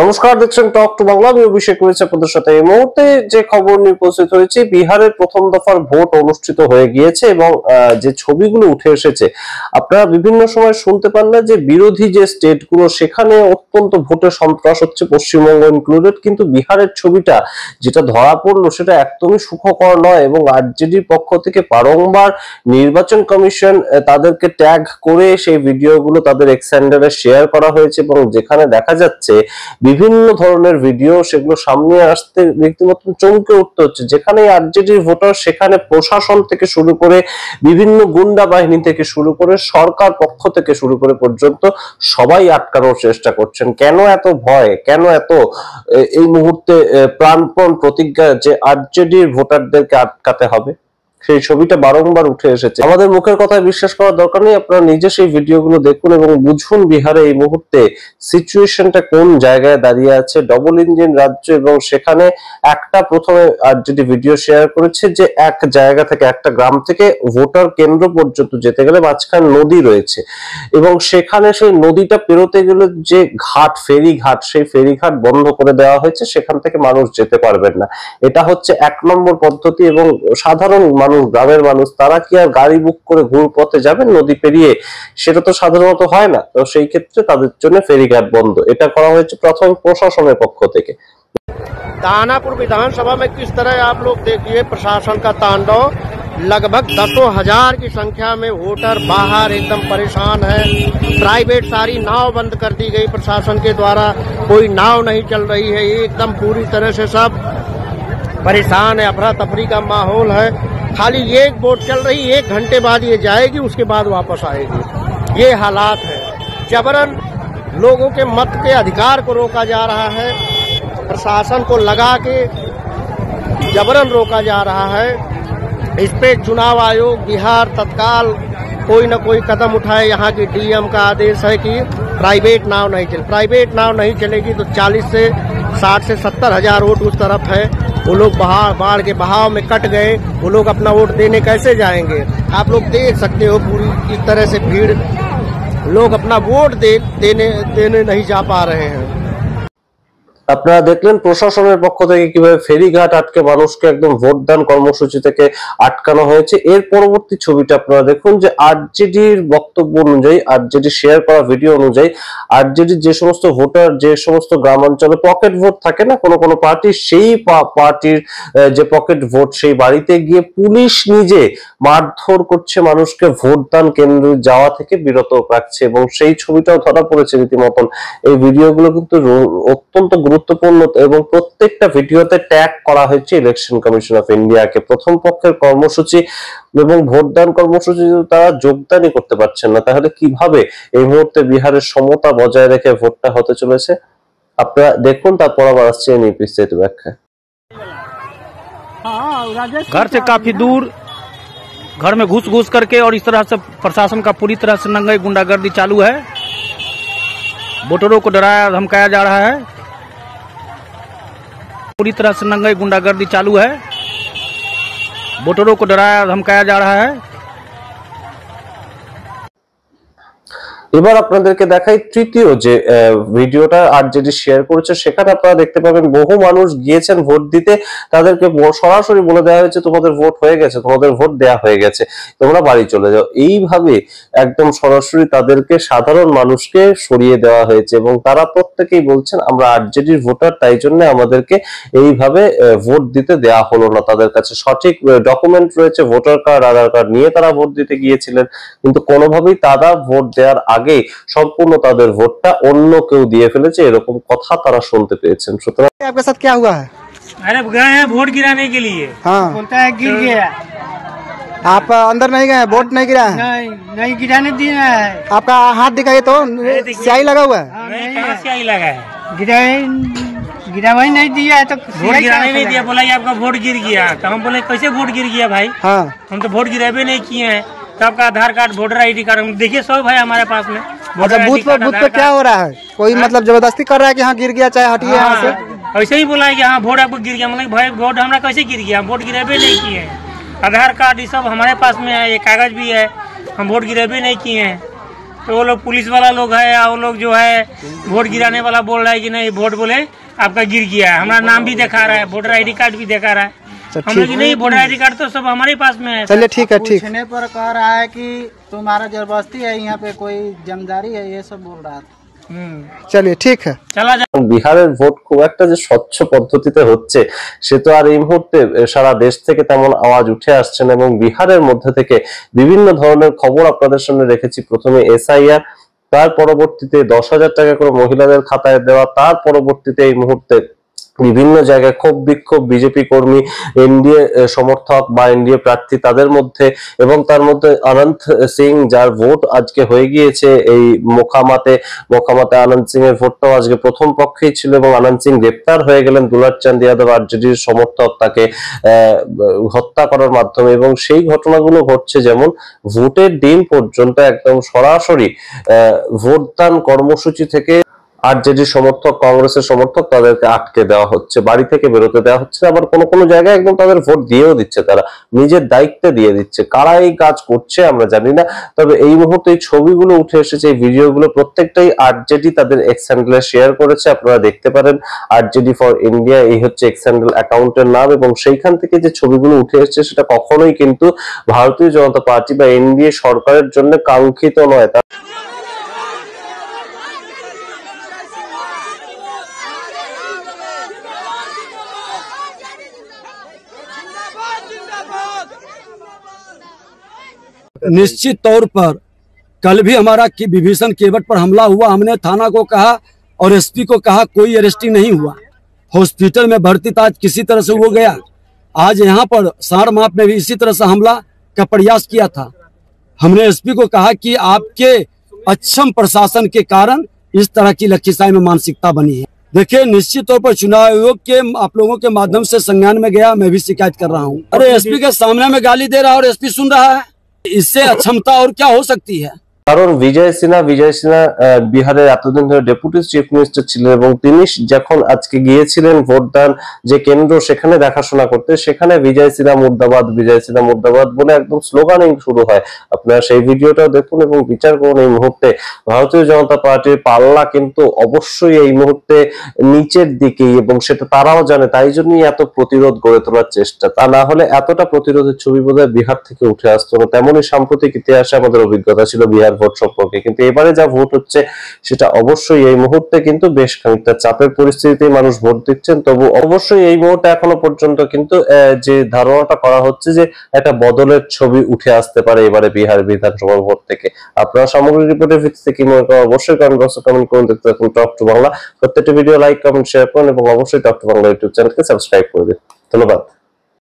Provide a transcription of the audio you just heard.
নমস্কার, দেখছেন talk to Bangla. আমি অভিষেক রয়েছে আপনাদের সাথে। এই মুহূর্তে যে খবর নিয়ে উপস্থিত হয়েছে, বিহারের প্রথম দফার ভোট অনুষ্ঠিত হয়ে গিয়েছে এবং যে ছবিগুলো উঠে এসেছে, আপনারা বিভিন্ন সময় শুনতে পান না যে বিরোধী যে স্টেটগুলো সেখানে অত্যন্ত ভোটের সন্ত্রাস হচ্ছে, পশ্চিমবঙ্গ ইনক্লুডেড। কিন্তু বিহারের ছবিটা যেটা ধরা পড়লো সেটা একদমই সুখকর নয় এবং আরজেডির পক্ষ থেকে বারংবার নির্বাচন কমিশন তাদেরকে ট্যাগ করে সেই ভিডিওগুলো তাদের এক্স হ্যান্ডেলে শেয়ার করা হয়েছে এবং যেখানে দেখা যাচ্ছে বিভিন্ন ধরনের ভিডিও, সেগুলো সামনে আসতে রীতিমতো চমকে উঠতে হচ্ছে। যেখানে আরজেডির ভোটার সেখানে প্রশাসন থেকে শুরু করে বিভিন্ন গুন্ডা বাহিনী থেকে শুরু করে সরকার পক্ষ থেকে শুরু করে পর্যন্ত সবাই আটকানোর চেষ্টা করছেন। কেন এত ভয়, কেন এত এই মুহূর্তে প্রাণপণ প্রতিজ্ঞা যে আরজেডির ভোটারদেরকে আটকাতে হবে? সেই ছবিটা বারংবার উঠে এসেছে। আমাদের মুখের কথায় বিশ্বাস করার দরকার নেই, আপনারা নিজে সেই ভিডিওগুলো দেখুন এবং বুঝুন বিহারে এই মুহূর্তে সিচুয়েশনটা কোন জায়গায় দাঁড়িয়ে আছে। ডবল ইঞ্জিন রাজ্য এবং সেখানে একটা প্রথমে আরজেডি ভিডিও শেয়ার করেছে যে এক জায়গা থেকে, একটা গ্রাম থেকে ভোটার কেন্দ্র পর্যন্ত যেতে গেলে মাঝখানে নদী রয়েছে এবং সেখানে সেই নদীটা পেরোতে গেলে যে ঘাট, ফেরিঘাট, সেই ফেরিঘাট বন্ধ করে দেওয়া হয়েছে, সেখান থেকে মানুষ যেতে পারবেন না। এটা হচ্ছে 1 নম্বর পদ্ধতি। এবং সাধারণ মানুষ, গ্রামের মানুষ, তারা কি আর গাড়ি বুক করে ঘুর পথে যাবেন নদী পেরিয়ে? সেটা তো সাধারণত হয় না। তো সেই ক্ষেত্রে তাদের জন্য ফেরিঘাট বন্ধ। এটা করা হয়েছে প্রথম প্রশাসনের পক্ষ থেকে। दानापुर विधानसभा में किस तरह आप लोग देखिए प्रशासन का तांडव। लगभग 10,000 की संख्या में वोटर बाहर एकदम परेशान है। प्राइवेट सारी नाव बंद कर दी गई प्रशासन के द्वारा, कोई नाव नहीं चल रही है। एकदम पूरी तरह से सब परेशान है, अफरा तफरी का माहौल है। खाली एक बोट चल रही, 1 घंटे बाद ये जाएगी, उसके बाद वापस आएगी। ये हालात है। जबरन लोगों के मत के अधिकार को रोका जा रहा है, प्रशासन को लगा के जबरन रोका जा रहा है। इस पे चुनाव आयोग बिहार तत्काल कोई न कोई कदम उठाए। यहाँ की डीएम का आदेश है कि प्राइवेट नाव नहीं चलेगी तो 40 से 60 से 70 हजार वोट उस तरफ है। वो लोग बाढ़ के बहाव में कट गए, वो लोग अपना वोट देने कैसे जाएंगे? आप लोग देख सकते हो पूरी इस तरह से भीड़, लोग अपना वोट देने नहीं जा पा रहे हैं। আপনারা দেখলেন প্রশাসনের পক্ষ থেকে কিভাবে ফেরিঘাট আটকে মানুষকে একদম ভোটদান কর্মসূচি থেকে আটকানো হয়েছে। এর পরবর্তী ছবিটা আপনারা দেখুন যে আরজেডির বক্তব্য অনুযায়ী, আরজেডি শেয়ার করা ভিডিও অনুযায়ী, আরজেডির যে সমস্ত ভোটার, যে সমস্ত গ্রামাঞ্চলে পকেট ভোট থাকে না কোনো কোনো পার্টির, সেই পার্টির যে পকেট ভোট, সেই বাড়িতে গিয়ে পুলিশ নিজে মারধর করছে মানুষকে, ভোটদান কেন্দ্রে যাওয়া থেকে বিরত রাখছে এবং সেই ছবিটাও ধরা পড়েছে রীতিমতন। এই ভিডিওগুলো কিন্তু অত্যন্ত গুরুত্বপূর্ণ এবং প্রত্যেকটা ভিডিওতে ট্যাগ করা হয়েছে ইলেকশন কমিশন অফ ইন্ডিয়াকে। প্রথম পক্ষের কর্মসূচি এবং ভোটদান কর্মসূচি তারা যোগদানই করতে পারছেন না, তাহলে কিভাবে এই মুহূর্তে বিহারের সমতা বজায় রেখে ভোটটা হতে চলেছে? আপনারা দেখুন, তারপর আবার আসছে বিস্তারিত ব্যাখ্যা। घर से काफी दूर घर में घुस करके और इस तरह से प्रशासन का पूरी तरह से नंगे गुंडागर्दी चालू है। वोटरों को डराया धमकाया जा रहा है, पूरी तरह से नंगे गुंडागर्दी चालू है। वोटरों को डराया धमकाया जा रहा है। এবার আপনাদেরকে দেখাই তৃতীয় যে ভিডিওটা আরজেডি শেয়ার করেছে। সেখানে আপনারা দেখতে পাবেন বহু মানুষ গিয়েছেন ভোট দিতে, তাদেরকে সরাসরি বলে দেওয়া হয়েছে তোমাদের ভোট হয়ে গেছে, তোমাদের ভোট দেয়া হয়ে গেছে, তোমরা বাড়ি চলে যাও। এইভাবে একদম সরাসরি তাদেরকে, সাধারণ মানুষকে সরিয়ে দেওয়া হয়েছে এবং তারা প্রত্যেকেই বলছেন আমরা আরজেডির ভোটার, তাই জন্য আমাদেরকে এইভাবে ভোট দিতে দেয়া হলো না। তাদের কাছে সঠিক ডকুমেন্ট রয়েছে, ভোটার কার্ড, আধার কার্ড নিয়ে তারা ভোট দিতে গিয়েছিলেন, কিন্তু কোনোভাবেই তারা ভোট দেওয়ার আগে সম্পূর্ণ তাদের ভোটটা অন্য কেউ দিয়ে ফেলেছে, এরকম কথা তারা শুনতে পেয়েছেন। সুতরাং आपके साथ क्या हुआ है? अरे गए हैं वोट गिराने के लिए। हाँ, बोलता है गिर गया। आप अंदर नहीं गए, वोट नहीं गिरा है? नहीं गिराने दिया है। आपका हाथ दिखाइए तो, स्याही लगा हुआ है। नहीं, कहाँ से आई लगा है? गिरा वही नहीं दिया है तो वोट गिराने नहीं दिया। बोला आपका वोट गिर गया, तो हम बोले कैसे वोट गिर गया भाई? हाँ, हम तो वोट गिरावे नहीं किए हैं। तो आपका आधार कार्ड, वोटर ID कार्ड देखिए सब है हमारे पास में। अच्छा, बूथ पे क्या हो रहा है? कोई मतलब जबरदस्ती कर रहा है कि हाँ गिर गया, चाहे हटिए यहाँ से? ऐसे ही बोला है कि हाँ वोट आपको गिर गया। मतलब भाई वोट हमारा कैसे गिर गया? वोट गिरावे नहीं किए हैं। आधार कार्ड ये सब हमारे पास में है, ये कागज भी है, हम वोट गिरावे नहीं किए हैं। तो वो लोग पुलिस वाला लोग है, और वो लोग जो है वोट गिराने वाला बोल रहा है कि नहीं वोट बोले आपका गिर गया है। हमारा नाम भी दिखा रहा है, वोटर ID कार्ड भी दिखा रहा है। हम लोग नहीं, वोटर ID कार्ड तो सब हमारे पास में है। चलिए ठीक है, ठीक। पूछने पर कह रहा है कि तुम्हारा जबरदस्ती है, यहाँ पे कोई जमदारी है, ये सब बोल रहा था। चलिए ठीक है, चला जा। বিহারের ভোট খুব একটা যে স্বচ্ছ পদ্ধতিতে হচ্ছে সে তো আর এই মুহূর্তে সারা দেশ থেকে তেমন আওয়াজ উঠে আসছে না, এবং বিহারের মধ্যে থেকে বিভিন্ন ধরনের খবর আপনাদের সামনে রেখেছি। প্রথমে SIR, তার পরবর্তীতে 10,000 টাকা করে মহিলাদের খাতায় দেওয়া, তার পরবর্তীতে এই মুহূর্তে বিভিন্ন জায়গায় ক্ষোভ বিক্ষোভ বিজেপি কর্মী, এনডিএ সমর্থক বা এনডিএ প্রার্থী তাদের মধ্যে, এবং তার মধ্যে অনন্ত সিং যার ভোট আজকে হয়ে গিয়েছে এই মোকামাতে অনন্ত সিং এর ভোটটাও আজকে প্রথম পক্ষেই ছিল, এবং অনন্ত সিং গ্রেপ্তার হয়ে গেলেন দুলার চাঁদ যাদব আরজেডির সমর্থক তাকে হত্যা করার মাধ্যমে। এবং সেই ঘটনাগুলো ঘটছে, যেমন ভোটের দিন পর্যন্ত একদম সরাসরি ভোটদান কর্মসূচি থেকে আরজেডি সমর্থক, কংগ্রেসের সমর্থক তাদেরকে আটকে দেওয়া হচ্ছে, বাড়ি থেকে বেরোতে দেওয়া হচ্ছে। আবার কোনো কোনো জায়গায় একদম তাদের ভোট দিয়েও দিচ্ছে, তারা নিজের দায়িত্বে দিয়ে দিচ্ছে। কারা এই কাজ করছে আমরা জানি না, তবে এই মুহূর্তে এই ছবিগুলো উঠে এসেছে, এই ভিডিওগুলো প্রত্যেকটাই আরজেডি তাদের এক্স হ্যান্ডেলে শেয়ার করেছে। আপনারা দেখতে পারেন আরজেডি ফর ইন্ডিয়া এই হচ্ছে এক্স হ্যান্ডেল অ্যাকাউন্টের নাম, এবং সেইখান থেকে যে ছবিগুলো উঠে এসেছে সেটা কখনোই কিন্তু ভারতীয় জনতা পার্টি বা এনডিএ সরকারের জন্য কাঙ্ক্ষিত নয়। निश्चित तौर पर कल भी हमारा विभीषण केवट पर हमला हुआ, हमने थाना को कहा और SP को कहा, कोई अरेस्टिंग नहीं हुआ। हॉस्पिटल में भर्ती था, आज किसी तरह से हो गया। आज यहाँ पर सारमाप में भी इसी तरह से हमला का प्रयास किया था। हमने SP को कहा कि आपके अक्षम प्रशासन के कारण इस तरह की लखीसराय में मानसिकता बनी है। देखिए, निश्चित तौर पर चुनाव आयोग के आप लोगों के माध्यम से संज्ञान में गया, मैं भी शिकायत कर रहा हूँ। अरे SP के सामने में गाली दे रहा है और SP सुन रहा है, इससे अक्षमता और क्या हो सकती है। কারণ বিজয় সিনহা বিহারের এতদিন ধরে ডেপুটি চিফ মিনিস্টার ছিলেন, এবং তিনি যখন আজকে গিয়েছিলেন ভোটদান যে কেন্দ্র সেখানে দেখাশোনা করতে, সেখানে বিজয় সিনহা মুর্দাবাদ বলে একদম স্লোগানিং শুরু হয়। আপনারা সেই ভিডিওটাও দেখুন এবং বিচার করুন। এই মুহূর্তে ভারতীয় জনতা পার্টির পাল্লা কিন্তু অবশ্যই এই মুহূর্তে নিচের দিকেই, এবং সেটা তারাও জানে, তাই জন্যই এত প্রতিরোধ গড়ে তোলার চেষ্টা। তা না হলে এতটা প্রতিরোধের ছবি বোধহয় বিহার থেকে উঠে আসতো না। তেমনই সাম্প্রতিক ইতিহাসে আমাদের অভিজ্ঞতা ছিল বিহার ভোট সম্পর্কে, কিন্তু এবারে যা ভোট হচ্ছে সেটা অবশ্যই এই মুহূর্তে কিন্তু বেশ খানিকটা চাপের পরিস্থিতিতে মানুষ ভোট দিচ্ছেন। তবু অবশ্যই এই মুহূর্তে এখনো পর্যন্ত কিন্তু যে ধারণাটা করা হচ্ছে যে একটা বদলের ছবি উঠে আসতে পারে এবারে বিহার বিধানসভা ভোট থেকে। আপনারা সামগ্রিক রিপোর্টের ভিত্তিতে কি মনে করেন অবশ্যই কমেন্ট বক্সে কমেন্ট করুন। দেখতে থাকুন টক টু বাংলা। প্রত্যেকটা ভিডিও লাইক, কমেন্ট, শেয়ার করুন এবং অবশ্যই টক টু বাংলা ইউটিউব চ্যানেলকে সাবস্ক্রাইব করে দিন। ধন্যবাদ।